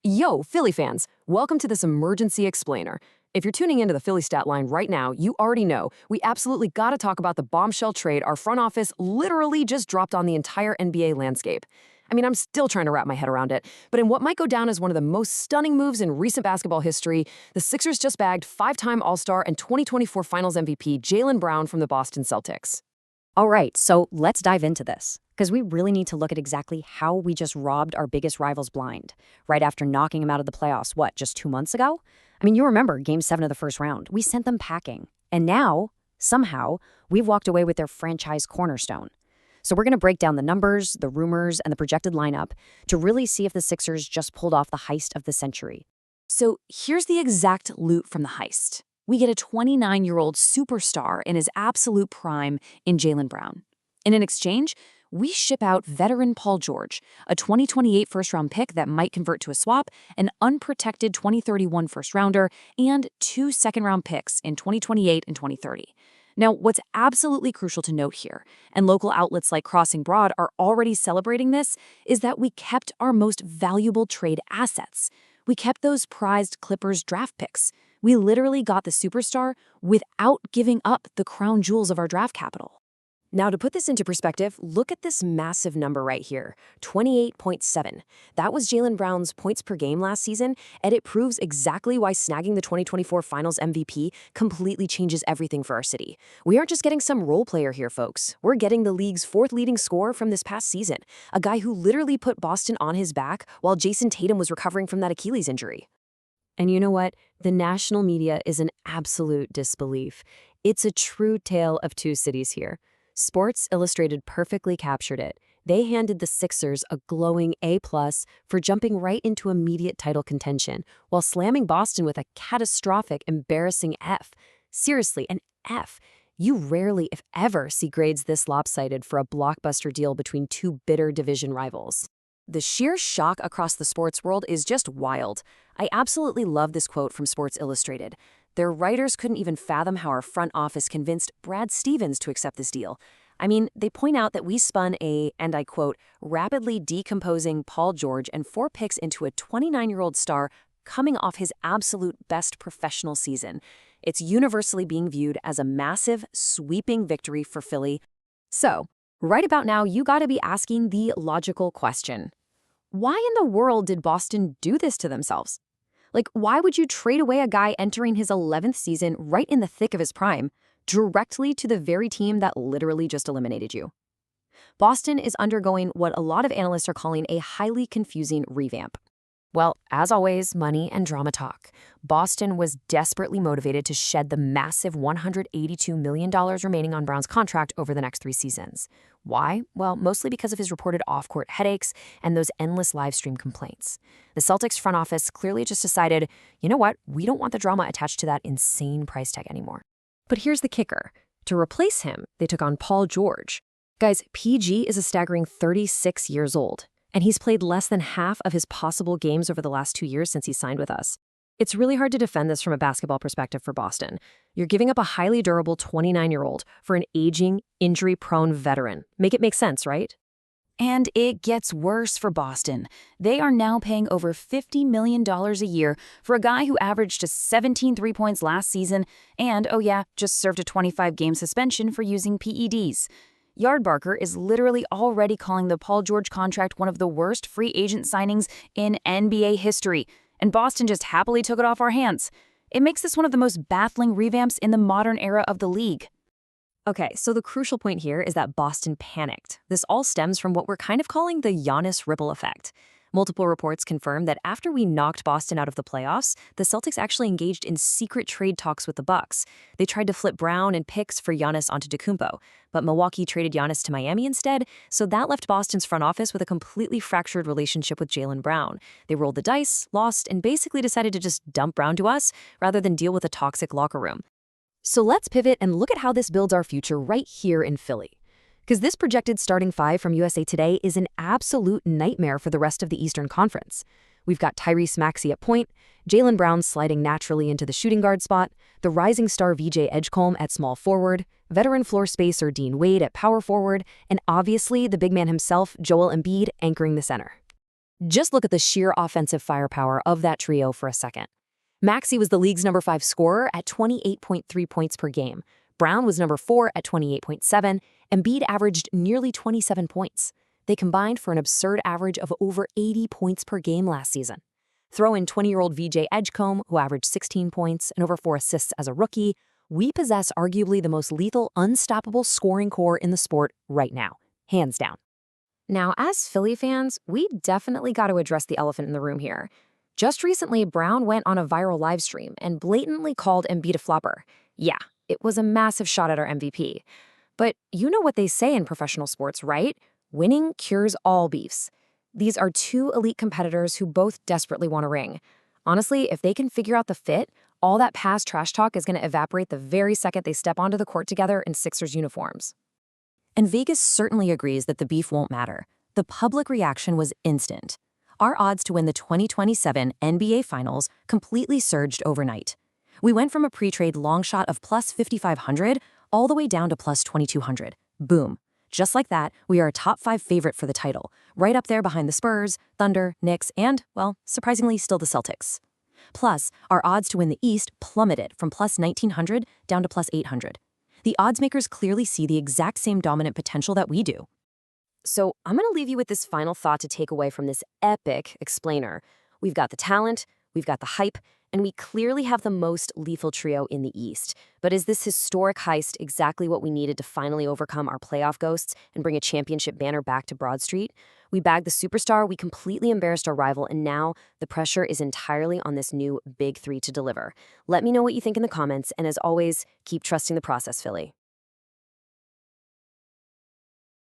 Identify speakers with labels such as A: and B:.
A: Yo, Philly fans, welcome to this emergency explainer. If you're tuning into the Philly stat line right now, you already know we absolutely gotta talk about the bombshell trade our front office literally just dropped on the entire NBA landscape. I mean, I'm still trying to wrap my head around it, but in what might go down as one of the most stunning moves in recent basketball history, the Sixers just bagged five-time All-Star and 2024 Finals MVP Jaylen Brown from the Boston Celtics.
B: All right, so let's dive into this, because we really need to look at exactly how we just robbed our biggest rivals blind, right after knocking them out of the playoffs, just 2 months ago? I mean, you remember Game 7 of the first round. We sent them packing. And now, somehow, we've walked away with their franchise cornerstone. So we're going to break down the numbers, the rumors, and the projected lineup to really see if the Sixers just pulled off the heist of the century.
C: So here's the exact loot from the heist. We get a 29-year-old superstar in his absolute prime in Jaylen Brown. In an exchange, we ship out veteran Paul George, a 2028 first-round pick that might convert to a swap, an unprotected 2031 first-rounder, and 2 second-round picks in 2028 and 2030. Now, what's absolutely crucial to note here, and local outlets like Crossing Broad are already celebrating this, is that we kept our most valuable trade assets. We kept those prized Clippers draft picks. We literally got the superstar without giving up the crown jewels of our draft capital.
A: Now, to put this into perspective, look at this massive number right here, 28.7. That was Jaylen Brown's points per game last season, and it proves exactly why snagging the 2024 Finals MVP completely changes everything for our city. We aren't just getting some role player here, folks. We're getting the league's 4th leading scorer from this past season, a guy who literally put Boston on his back while Jason Tatum was recovering from that Achilles injury. And you know what? The national media is in absolute disbelief. It's a true tale of two cities here. Sports Illustrated perfectly captured it. They handed the Sixers a glowing A+ for jumping right into immediate title contention, while slamming Boston with a catastrophic, embarrassing F. Seriously, an F. You rarely, if ever, see grades this lopsided for a blockbuster deal between two bitter division rivals. The sheer shock across the sports world is just wild. I absolutely love this quote from Sports Illustrated. Their writers couldn't even fathom how our front office convinced Brad Stevens to accept this deal. I mean, they point out that we spun a, and I quote, rapidly decomposing Paul George and 4 picks into a 29-year-old star coming off his absolute best professional season. It's universally being viewed as a massive, sweeping victory for Philly. So, right about now, you gotta be asking the logical question. Why in the world did Boston do this to themselves? Like, why would you trade away a guy entering his 11th season right in the thick of his prime, directly to the very team that literally just eliminated you? Boston is undergoing what a lot of analysts are calling a highly confusing revamp. Well, as always, money and drama talk. Boston was desperately motivated to shed the massive $182 million remaining on Brown's contract over the next 3 seasons. Why? Well, mostly because of his reported off-court headaches and those endless live stream complaints. The Celtics front office clearly just decided, you know what, we don't want the drama attached to that insane price tag anymore. But here's the kicker. To replace him, they took on Paul George. Guys, PG is a staggering 36 years old. And he's played less than half of his possible games over the last 2 years since he signed with us. It's really hard to defend this from a basketball perspective for Boston. You're giving up a highly durable 29-year-old for an aging, injury-prone veteran. Make it make sense, right?
C: And it gets worse for Boston. They are now paying over $50 million a year for a guy who averaged just 17 3-points last season and, oh yeah, just served a 25-game suspension for using PEDs. Yardbarker is literally already calling the Paul George contract one of the worst free agent signings in NBA history, and Boston just happily took it off our hands. It makes this one of the most baffling revamps in the modern era of the league.
A: Okay, so the crucial point here is that Boston panicked. This all stems from what we're kind of calling the Giannis ripple effect. Multiple reports confirm that after we knocked Boston out of the playoffs, the Celtics actually engaged in secret trade talks with the Bucks. They tried to flip Brown and picks for Giannis onto Antetokounmpo, but Milwaukee traded Giannis to Miami instead, so that left Boston's front office with a completely fractured relationship with Jaylen Brown. They rolled the dice, lost, and basically decided to just dump Brown to us rather than deal with a toxic locker room. So let's pivot and look at how this builds our future right here in Philly. Because this projected starting 5 from USA Today is an absolute nightmare for the rest of the Eastern Conference. We've got Tyrese Maxey at point, Jaylen Brown sliding naturally into the shooting guard spot, the rising star VJ Edgecombe at small forward, veteran floor spacer Dean Wade at power forward, and obviously the big man himself, Joel Embiid, anchoring the center. Just look at the sheer offensive firepower of that trio for a second. Maxey was the league's number 5 scorer at 28.3 points per game. Brown was number 4 at 28.7. Embiid averaged nearly 27 points. They combined for an absurd average of over 80 points per game last season. Throw in 20-year-old VJ Edgecombe, who averaged 16 points and over 4 assists as a rookie. We possess arguably the most lethal, unstoppable scoring core in the sport right now, hands down. Now, as Philly fans, we definitely got to address the elephant in the room here. Just recently, Brown went on a viral live stream and blatantly called Embiid a flopper. Yeah, it was a massive shot at our MVP. But you know what they say in professional sports, right? Winning cures all beefs. These are two elite competitors who both desperately want a ring. Honestly, if they can figure out the fit, all that past trash talk is going to evaporate the very second they step onto the court together in Sixers uniforms.
B: And Vegas certainly agrees that the beef won't matter. The public reaction was instant. Our odds to win the 2027 NBA Finals completely surged overnight. We went from a pre-trade long shot of plus 5,500 all the way down to plus 2,200. Boom. Just like that, we are a top 5 favorite for the title, right up there behind the Spurs, Thunder, Knicks, and, well, surprisingly still the Celtics. Plus, our odds to win the East plummeted from plus 1,900 down to plus 800. The odds makers clearly see the exact same dominant potential that we do.
A: So I'm going to leave you with this final thought to take away from this epic explainer. We've got the talent, we've got the hype, and we clearly have the most lethal trio in the East. But is this historic heist exactly what we needed to finally overcome our playoff ghosts and bring a championship banner back to Broad Street? We bagged the superstar, we completely embarrassed our rival, and now the pressure is entirely on this new Big Three to deliver. Let me know what you think in the comments, and as always, keep trusting the process, Philly.